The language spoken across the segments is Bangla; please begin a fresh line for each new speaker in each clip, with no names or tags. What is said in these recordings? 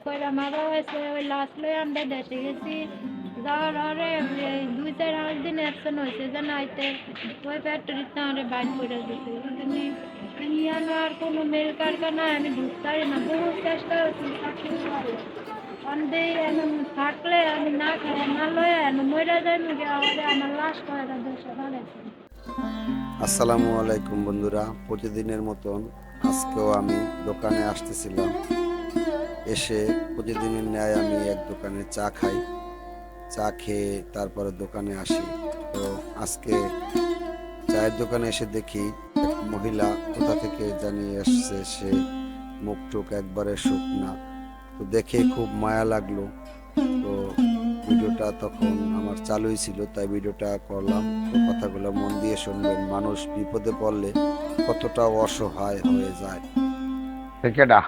করে মারা হয়েছে। ওই লাশ লয়ে আমরা দেশে গেছি, যাওয়ার পরে 2-4 দিন অ্যাবসেন্ট হয়েছে যে নাইতে ওই ফ্যাক্টরিতে আমাদের বাইক করে দিতে ইয়ানো আর কোনো মেল কারখানা আমি ঢুকতে পারি না। বহু চেষ্টা করছি অন্ধে এমন থাকলে আমি না খাই না লয়ে মরে যাই মুখে আমার লাশ করে দেশে ভালোছে।
আসসালামু আলাইকুম বন্ধুরা, প্রতিদিনের মতন আজকেও আমি দোকানে আসতেছিলাম। এসে প্রতিদিনের ন্যায় আমি এক দোকানে চা খাই, চা খেয়ে তারপরে দোকানে আসি। তো আজকে চায়ের দোকানে এসে দেখি এক মহিলা কোথা থেকে জানিয়ে আসছে, সে মুখ টুক একবারে শুকনা। তো দেখে খুব মায়া লাগলো। তো ভিডিওটা তখন আমার চালুই ছিল, তাই ভিডিওটা করলাম। তো কথাগুলো মন দিয়ে শুনবেন। মানুষ বিপদে পড়লে কতটা অসহায় হয়ে যায়। কেডা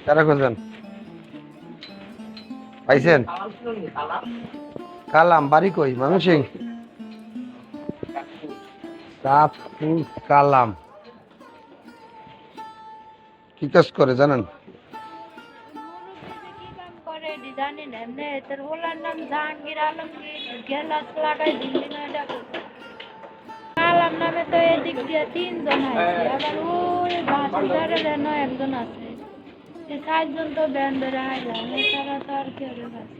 কারা খুঁজছেন? পাইছেন? কালাম বাড়ি কই? মানুষিং কালাম কি কাজ করে জানেন?
জানি না এমনি তোর ওলার নাম জাহাঙ্গীর আলমগীর, গেলাস লাগাই দিন কালাম নামে তো এদিক দিয়ে 3 জন আছে, আবার ওই বাসুদারে যেন একজন আছে। 4 জন তো ব্যান ধরে আইলাম, এছাড়া তো আর কেউ আছে।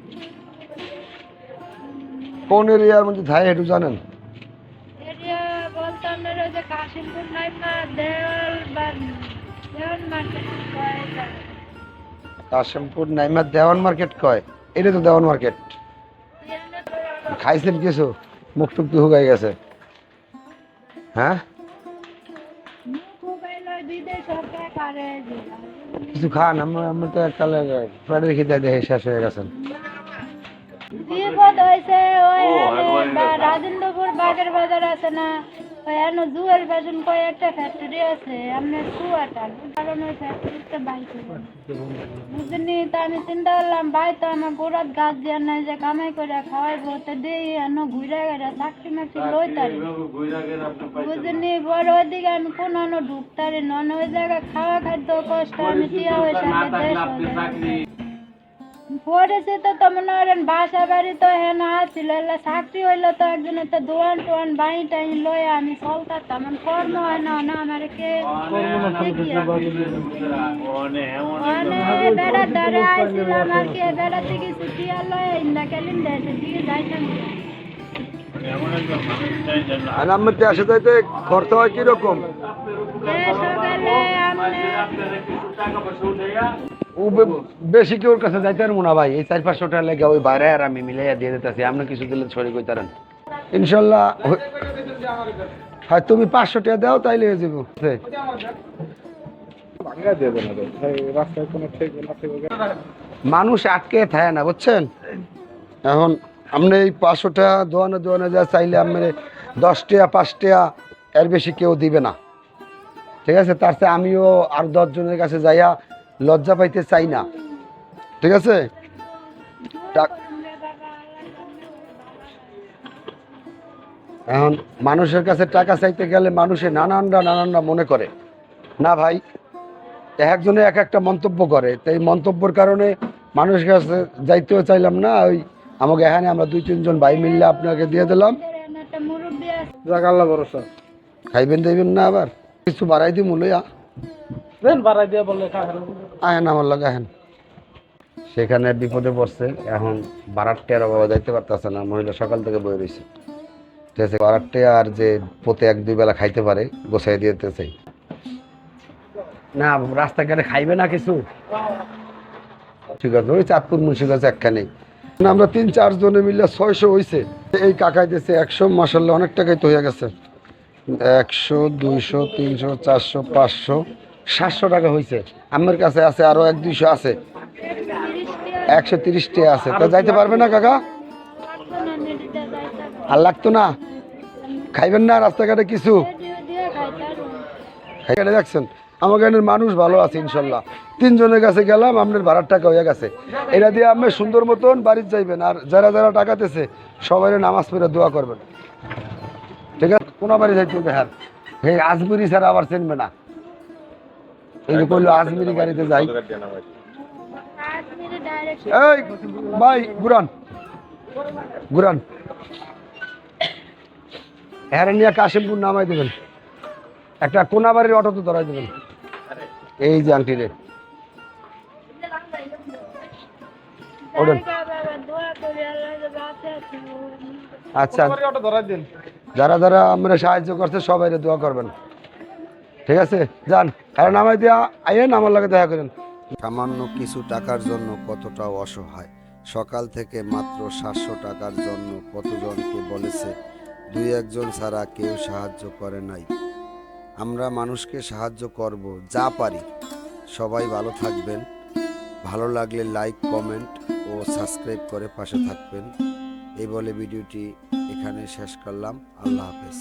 কোন এরিয়ার মধ্যে থাকে একটু জানেন?
এরিয়া বলতে আমরা যে কাশিমপুর নাইমা দেওয়াল মার্কেট কয়।
কাশিমপুর নাইমা দেওয়ান মার্কেট কয়? এটা তো দেওয়ান মার্কেট। খাইছেন কিছু? মুখ টুক হুগাই গেছে। হ্যাঁ, কিছু খান। আমরা তো একটা ফ্রাইডের খিদে দেখে শেষ হয়ে গেছেন।
বিপদ হয়েছে ওই রাজেন্দ্রপুর বাগের বাজার আছে না, ওই জুয়েল ফ্যাশন কয় একটা ফ্যাক্টরি আছে, আপনার কুয়াটার কারণ ওই ফ্যাক্টরিতে বাইক বুঝলি। তা আমি চিন্তা করলাম ভাই তো আমার গোড়াত গাছ দিয়ে নাই যে কামাই করে খাওয়াই বলতে দিই ঘুরে গেলে চাকরি মাকরি লইতারি বুঝলি। বড় ওইদিকে আমি কোন ঢুকতারি নন, ওই জায়গায় খাওয়া খাদ্য কষ্ট আমি টিয়া হয়েছে পড়েছে। তো মনে করেন বাসা বাড়ি তো হেন আসছিল, চাকরি হইলো তো একজনের তো দোয়ান টোয়ান বাই টাই লয়ে আমি চলতাম। কর্ম হয় না না আমার কে বেড়া ধরে আইছিলাম আর কি, বেড়াতে গেছি টিয়া লয়ে ইন্দা কেলিন দেশে দিকে যাইতাম।
আসে যাইতে খরচ হয় কিরকম?
সকালে
বেশি কেউ কাছে যাইতে পারবো না ভাই। এই 400-500 টাকা লেগে ওই বাইরে আর আমি মিলাইয়া দিয়ে দিতেছি। আপনি কিছু দিলে ছড়ি কইতারেন ইনশাল্লাহ। হ্যাঁ, তুমি 500 টাকা দাও তাইলে হয়ে যাবো। মানুষ আটকে থাকে না বুঝছেন। এখন আপনি এই 500 টাকা দোয়ানে যা চাইলে আপনি 10 টাকা 5 টাকা এর বেশি কেউ দিবে না, ঠিক আছে? তার চেয়ে আমিও আর 10 জনের কাছে যাইয়া লজ্জা পাইতে চাই না, ঠিক আছে? এখন মানুষের কাছে টাকা চাইতে গেলে মানুষে নানানরা মনে করে না ভাই। একজনে এক একটা মন্তব্য করে, তাই মন্তব্যের কারণে মানুষের কাছে যাইতেও চাইলাম না। ওই আমাকে এখানে আমরা 2-3 জন ভাই মিললে আপনাকে দিয়ে দিলাম।
আল্লাহ ভরসা।
খাইবেন দেবেন না আবার কিছু বাড়াই দিই মূল্যা
বাড়াই দিয়ে বললে
আহেন আমার লগে আহেন। সেখানে বিপদে পড়ছে। এখন বারাট্টের অভাবে যাইতে পারতেছে না। মহিলা সকাল থেকে বই রয়েছে, ঠিক আছে? বারাট্টে আর যে পোতে 1-2 বেলা খাইতে পারে গোছাই দিতে চাই না। রাস্তাঘাটে খাইবে না কিছু, ঠিক আছে? ওই চাঁদপুর মুন্সিগঞ্জ একখানে আমরা 3-4 জনে মিলে 600 হয়েছে। এই কাকাই দিয়েছে 100। মাসাল্লাহ অনেক টাকাই তো হয়ে গেছে। 100, 200, 300, 400, 500, 700 টাকা হয়েছে। আমার কাছে আছে আরো 1-200 আছে, 130 টাকা আছে। তো যাইতে পারবে না কাকা? আর লাগতো না? খাইবেন না রাস্তাঘাটে কিছু? খাইতে দেখছেন আমার গানের মানুষ ভালো আছে ইনশাল্লাহ। 3 জনের কাছে গেলাম, আপনার ভাড়ার টাকা হয়ে গেছে। এটা দিয়ে আপনি সুন্দর মতন বাড়িতে যাইবেন। আর যারা যারা টাকাতেছে সবাই নামাজ পড়ে দোয়া করবেন, ঠিক আছে? কোনো বাড়ি যাইতে হবে। হ্যাঁ, আজগুরি ছাড়া আবার চিনবে না। এই যে কইলো আজমিরি গাড়িতে যাই।
আজমিরে ডাইরেক্ট
এই ভাই ঘুরান ঘুরান, হ্যাঁ নিয়ে কাশিমপুর নামাই দেবেন, একটা কোনাবাড়ির অটোতে ধরাই দেবেন। এই যে আংটি রে ওঠেন।
বাবা দোয়া করে আল্লাহ যে বাঁচে আছে
আচ্ছা,
অটো ধরাই দিন।
যারা যারা আমরা সাহায্য করছে সবাই দোয়া করবেন, ঠিক আছে? যান, হ্যাঁ নামাই দিয়া আইয়েন, আমার লাগে দেখা করেন। সামান্য কিছু টাকার জন্য কতটা অসহায়। সকাল থেকে মাত্র 700 টাকার জন্য কতজনকে বলেছে, দুই একজন ছাড়া কেউ সাহায্য করে নাই। আমরা মানুষকে সাহায্য করব যা পারি। সবাই ভালো থাকবেন, ভালো লাগলে লাইক কমেন্ট ও সাবস্ক্রাইব করে পাশে থাকবেন। এই বলে ভিডিওটি এখানে শেষ করলাম। আল্লাহ হাফেজ।